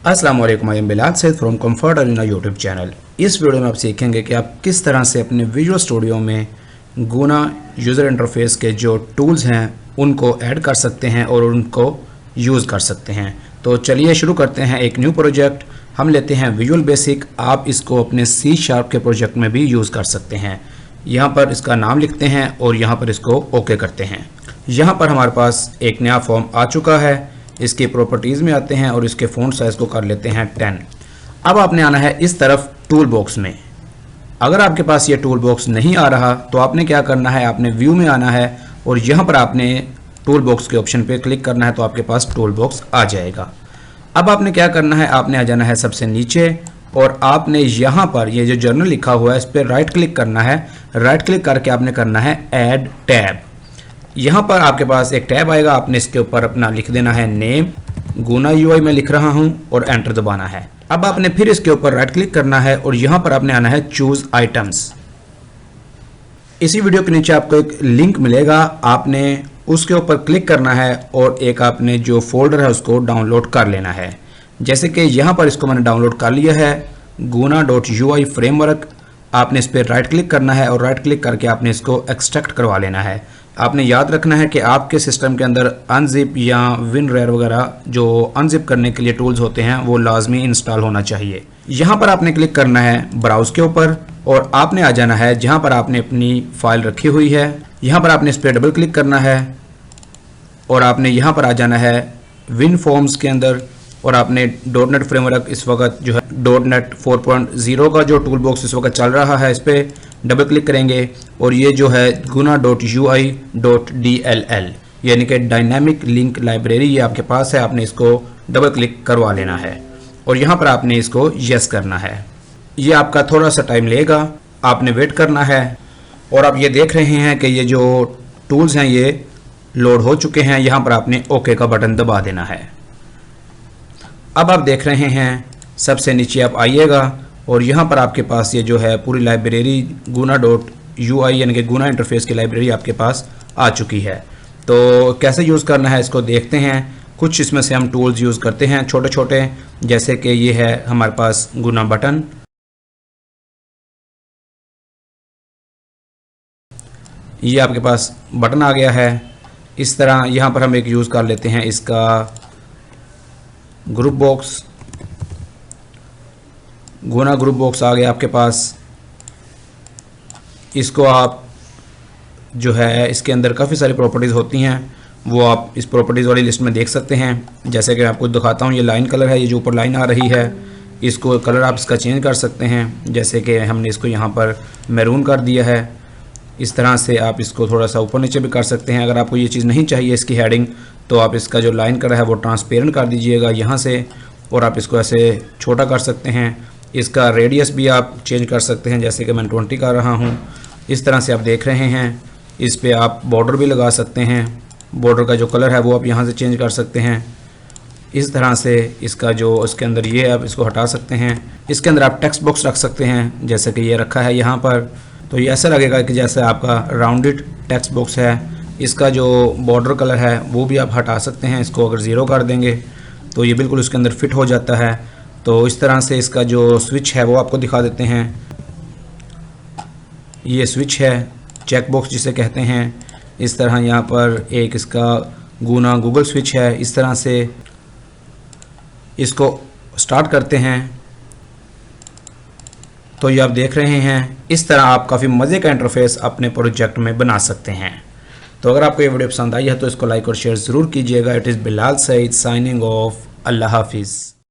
अस्सलाम वालेकुम, I am Bilal Syed from Comfort Arena YouTube channel. इस वीडियो में आप सीखेंगे कि आप किस तरह से अपने विजुअल स्टूडियो में गुना यूज़र इंटरफेस के जो टूल्स हैं उनको ऐड कर सकते हैं और उनको यूज़ कर सकते हैं। तो चलिए शुरू करते हैं एक न्यू प्रोजेक्ट। हम लेते हैं विजुअल बेसिक। आप इसको अपने C# के प्रोजेक्ट में भी यूज़ कर सकते हैं। यहाँ पर इसका नाम लिखते हैं और यहाँ पर इसको ओके करते हैं। यहाँ पर हमारे पास एक नया फॉर्म आ चुका है। इसकी प्रॉपर्टीज़ में आते हैं और इसके फ़ॉन्ट साइज़ को कर लेते हैं 10। अब आपने आना है इस तरफ टूल बॉक्स में। अगर आपके पास ये टूल बॉक्स नहीं आ रहा तो आपने क्या करना है, आपने व्यू में आना है और यहाँ पर आपने टूल बॉक्स के ऑप्शन पे क्लिक करना है तो आपके पास टूल बॉक्स आ जाएगा। अब आपने क्या करना है, आपने आ जाना है सबसे नीचे और आपने यहाँ पर ये जो जर्नल लिखा हुआ है इस पर राइट क्लिक करना है। राइट क्लिक करके आपने करना है ऐड टैब। यहाँ पर आपके पास एक टैब आएगा, आपने इसके ऊपर अपना लिख देना है नेम, गुना UI में लिख रहा हूँ और एंटर दबाना है। अब आपने फिर इसके ऊपर राइट क्लिक करना है और यहाँ पर आपने आना है चूज आइटम्स। इसी वीडियो के नीचे आपको एक लिंक मिलेगा, आपने उसके ऊपर क्लिक करना है और एक आपने जो फोल्डर है उसको डाउनलोड कर लेना है। जैसे कि यहाँ पर इसको मैंने डाउनलोड कर लिया है, guna.ui फ्रेमवर्क। आपने इस पर राइट क्लिक करना है और राइट क्लिक करके आपने इसको एक्सट्रैक्ट करवा लेना है। आपने याद रखना है कि आपके सिस्टम के अंदर अनजिप या WinRAR वगैरह जो अनजिप करने के लिए टूल्स होते हैं वो लाजमी इंस्टॉल होना चाहिए। यहाँ पर आपने क्लिक करना है ब्राउज के ऊपर और आपने आ जाना है जहाँ पर आपने अपनी फाइल रखी हुई है। यहाँ पर आपने इस पर डबल क्लिक करना है और आपने यहाँ पर आ जाना है WinForms के अंदर और आपने .NET फ्रेमवर्क इस वक्त जो है .NET 4.0 का जो टूल बॉक्स इस वक्त चल रहा है इस पर डबल क्लिक करेंगे और ये जो है guna.ui.dll यानी कि डायनामिक लिंक लाइब्रेरी ये आपके पास है। आपने इसको डबल क्लिक करवा लेना है और यहाँ पर आपने इसको यस करना है। ये आपका थोड़ा सा टाइम लेगा, आपने वेट करना है और आप ये देख रहे हैं कि ये जो टूल्स हैं ये लोड हो चुके हैं। यहाँ पर आपने ओके का बटन दबा देना है। अब आप देख रहे हैं सबसे नीचे आप आइएगा और यहाँ पर आपके पास ये जो है पूरी लाइब्रेरी guna.ui यानी कि गुना इंटरफेस की लाइब्रेरी आपके पास आ चुकी है। तो कैसे यूज़ करना है इसको देखते हैं। कुछ इसमें से हम टूल्स यूज़ करते हैं छोटे छोटे, जैसे कि ये है हमारे पास गुना बटन। ये आपके पास बटन आ गया है। इस तरह यहाँ पर हम एक यूज़ कर लेते हैं इसका ग्रुप बॉक्स। गुना ग्रुप बॉक्स आ गया आपके पास। इसको आप जो है इसके अंदर काफ़ी सारी प्रॉपर्टीज़ होती हैं, वो आप इस प्रॉपर्टीज़ वाली लिस्ट में देख सकते हैं। जैसे कि मैं आपको दिखाता हूँ, ये लाइन कलर है, ये जो ऊपर लाइन आ रही है इसको कलर आप इसका चेंज कर सकते हैं। जैसे कि हमने इसको यहाँ पर मैरून कर दिया है। इस तरह से आप इसको थोड़ा सा ऊपर नीचे भी कर सकते हैं। अगर आपको ये चीज़ नहीं चाहिए इसकी हेडिंग तो आप इसका जो लाइन कलर है वो ट्रांसपेरेंट कर दीजिएगा यहाँ से और आप इसको ऐसे छोटा कर सकते हैं। इसका रेडियस भी आप चेंज कर सकते हैं, जैसे कि मैं 20 कर रहा हूँ। इस तरह से आप देख रहे हैं। इस पे आप बॉर्डर भी लगा सकते हैं, बॉर्डर का जो कलर है वो आप यहाँ से चेंज कर सकते हैं। इस तरह से इसका जो इसके अंदर ये आप इसको हटा सकते हैं। इसके अंदर आप टेक्स्ट बॉक्स रख सकते हैं, जैसे कि ये रखा है यहाँ पर, तो ये ऐसा लगेगा कि जैसे आपका राउंडेड टेक्स्ट बॉक्स है। इसका जो बॉर्डर कलर है वो भी आप हटा सकते हैं। इसको अगर 0 कर देंगे तो ये बिल्कुल उसके अंदर फिट हो जाता है। तो इस तरह से इसका जो स्विच है वो आपको दिखा देते हैं। ये स्विच है, चेक बॉक्स जिसे कहते हैं। इस तरह यहाँ पर एक इसका गुना गूगल स्विच है। इस तरह से इसको स्टार्ट करते हैं तो ये आप देख रहे हैं। इस तरह आप काफ़ी मज़े का इंटरफेस अपने प्रोजेक्ट में बना सकते हैं। तो अगर आपको ये वीडियो पसंद आई है तो इसको लाइक और शेयर ज़रूर कीजिएगा। It is Bilal Saeed signing off. Allah हाफिज़।